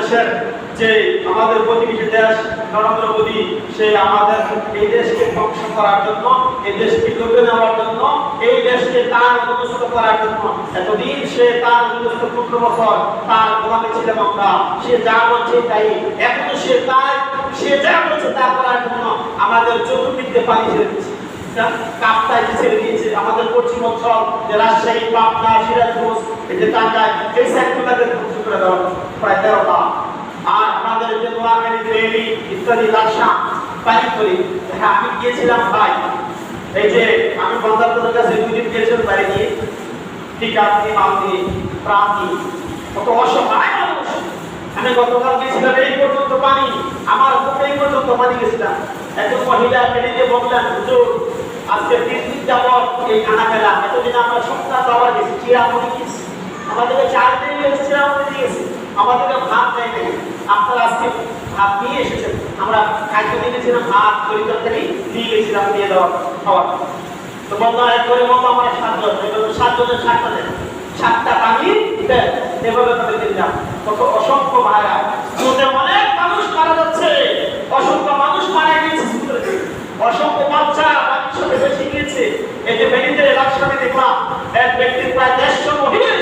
বাংলাদেশের যে আমাদের প্রতিবেশী দেশ নরেন্দ্র মোদী, সে আমাদের এই দেশকে ধ্বংস করার জন্য, এই দেশকে লুটে নেওয়ার জন্য, এই দেশকে তার অধীনস্থ করার জন্য এতদিন সে তার অধীনস্থ 15 বছর তার গোলামি ছিলাম আমরা। সে যা বলছে তাই, এখন সে যা বলছে তা করার জন্য আমাদের চতুর্দিকে পানি ছেড়ে দিচ্ছে, কাপ্তায় ছেড়ে দিয়েছে। আমাদের পশ্চিম অঞ্চল যে রাজশাহী, পাবনা, সিরাজগঞ্জ, এই যে টাঙ্গাইল, এই সাইডগুলোকে ধ্বংস করে দেওয়া প্রায় 13টা। আর আমাদের যে নোয়াখালী, রেলি ইত্যাদি লাশা পানি করি। হ্যাঁ, আমি গিয়েছিলাম ভাই, এই যে আমি বন্দারদের কাছে 2 দিন গিয়েছিলাম বাড়ি গিয়ে, টিকা দিয়ে মাল দিয়ে প্রাণ দিয়ে, কত অসহায় মানুষ। আমি গতকাল গিয়েছিলাম, এই পর্যন্ত পানি, আমার বুকে এই পর্যন্ত পানি গেছিলাম। একজন মহিলা মেডিকে বললেন, হুজুর আজকে 3 দিন যাবত এই খানা খেলাম, এতদিন আমরা সপ্তাহ যাওয়ার গেছি, চিরামণি গেছি, আমাদেরকে 4 দিন গেছে, চিরামণি দিয়েছে, আমাদেরকে ভাত দেয় নাই। আপনারা আজকে ভাত নিয়ে এসেছেন, আমরা খাদ্য নিয়ে গেছিলাম, ভাত তরি তরকারি নিয়ে গেছিলাম, দিয়ে দেওয়া খাওয়ার। তো বন্ধু এক করে বলবো আমরা 7 জন, 7 জনের 7টা দেন, 7টা পানি দেন, এভাবে তাদেরকে দিলাম। কত অসংখ্য ভাড়া, অনেক মানুষ মারা যাচ্ছে, অসংখ্য মানুষ মারা গিয়েছে, অসংখ্য বাচ্চা পানির সাথে বেশি গিয়েছে। এই যে বেরিতে রাজশাহী দেখলাম, এক ব্যক্তির প্রায় 150 মহিষ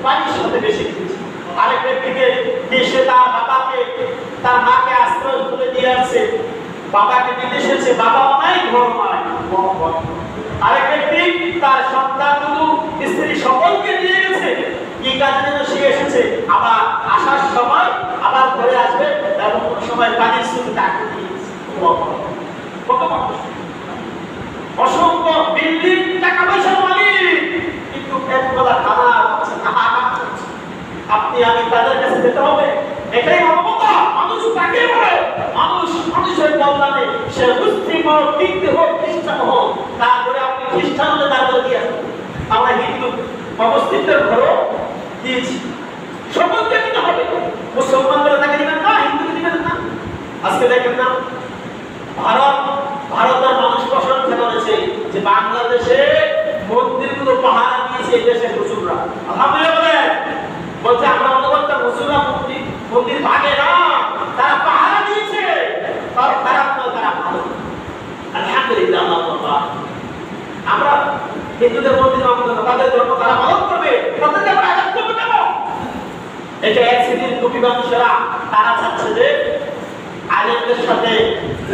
পানির সাথে বেশি গিয়েছে। আরেক ব্যক্তিকে দেশে তার বাবাকে, তার মাকে আশ্রয় তুলে দিয়ে আসছে, বাবাকে দিতে এসেছে, বাবাও নাই, ঘর নাই। আরেক ব্যক্তি তার সন্তানগুলো, স্ত্রী সকলকে নিয়ে গেছে, কি কাজে যেন সে এসেছে, আবার আসার সময় আবার ঘরে আসবে, এবং কোন সময় পানির স্রোত ডাকতে দিয়েছে। কত মানুষ, অসংখ্য বিল্ডিং, টাকা পয়সার মালিক, কিন্তু একবেলা খানা হচ্ছে না। আপনি আমি তাদের কাছে যেতে হবে, এটাই মানবতা। মানুষ তাকে বলে, মানুষের কল্যাণে, সে মুসলিম হোক, হিন্দু হোক, খ্রিস্টান হোক, তারপরে আপনি খ্রিস্টান হলে তারপরে দিয়ে আসবেন। আমরা হিন্দু অবস্থিতের ঘরও দিয়েছি, সকলকে দিতে হবে। মুসলমানরা তাকে দিবেন না, হিন্দুকে দিবেন না। আজকে দেখেন না, ভারতের মানুষ প্রশংসা করেছে যে বাংলাদেশে মন্দিরগুলো পাহারা দিয়েছে এই দেশের হুজুররা। আলহামদুলিল্লাহ বলছে, আমরা মনে করতাম হুজুররা মন্দির ভাগে না, তারা পাহারা দিয়েছে। তারা খারাপ নয়, তারা ভালো। আলহামদুলিল্লাহ, আমরা হিন্দুদের মন্দির ভাঙবো না, তাদের ধর্ম তারা পালন করবে, তাদেরকে আমরা আঘাত করবো কেন? এটা এক শ্রেণীর টুপি মানুষেরা, তারা চাচ্ছে যে আলেমদের সাথে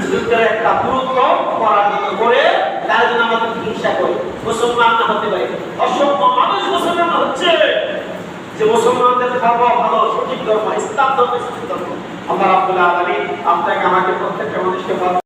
যুদ্ধের একটা গুরুত্ব করার জন্য করে, তার জন্য আমাদের হিংসা করে মুসলমান না হতে পারে। অসংখ্য মানুষ মুসলমান হচ্ছে, যে মুসলমানদের ধর্ম ভালো, সঠিক ধর্ম, ইসলাম ধর্ম, সঠিক ধর্ম। আল্লাহ রাব্বুল আলামিন আপনাকে আমাকে প্রত্যেকটা মানুষকে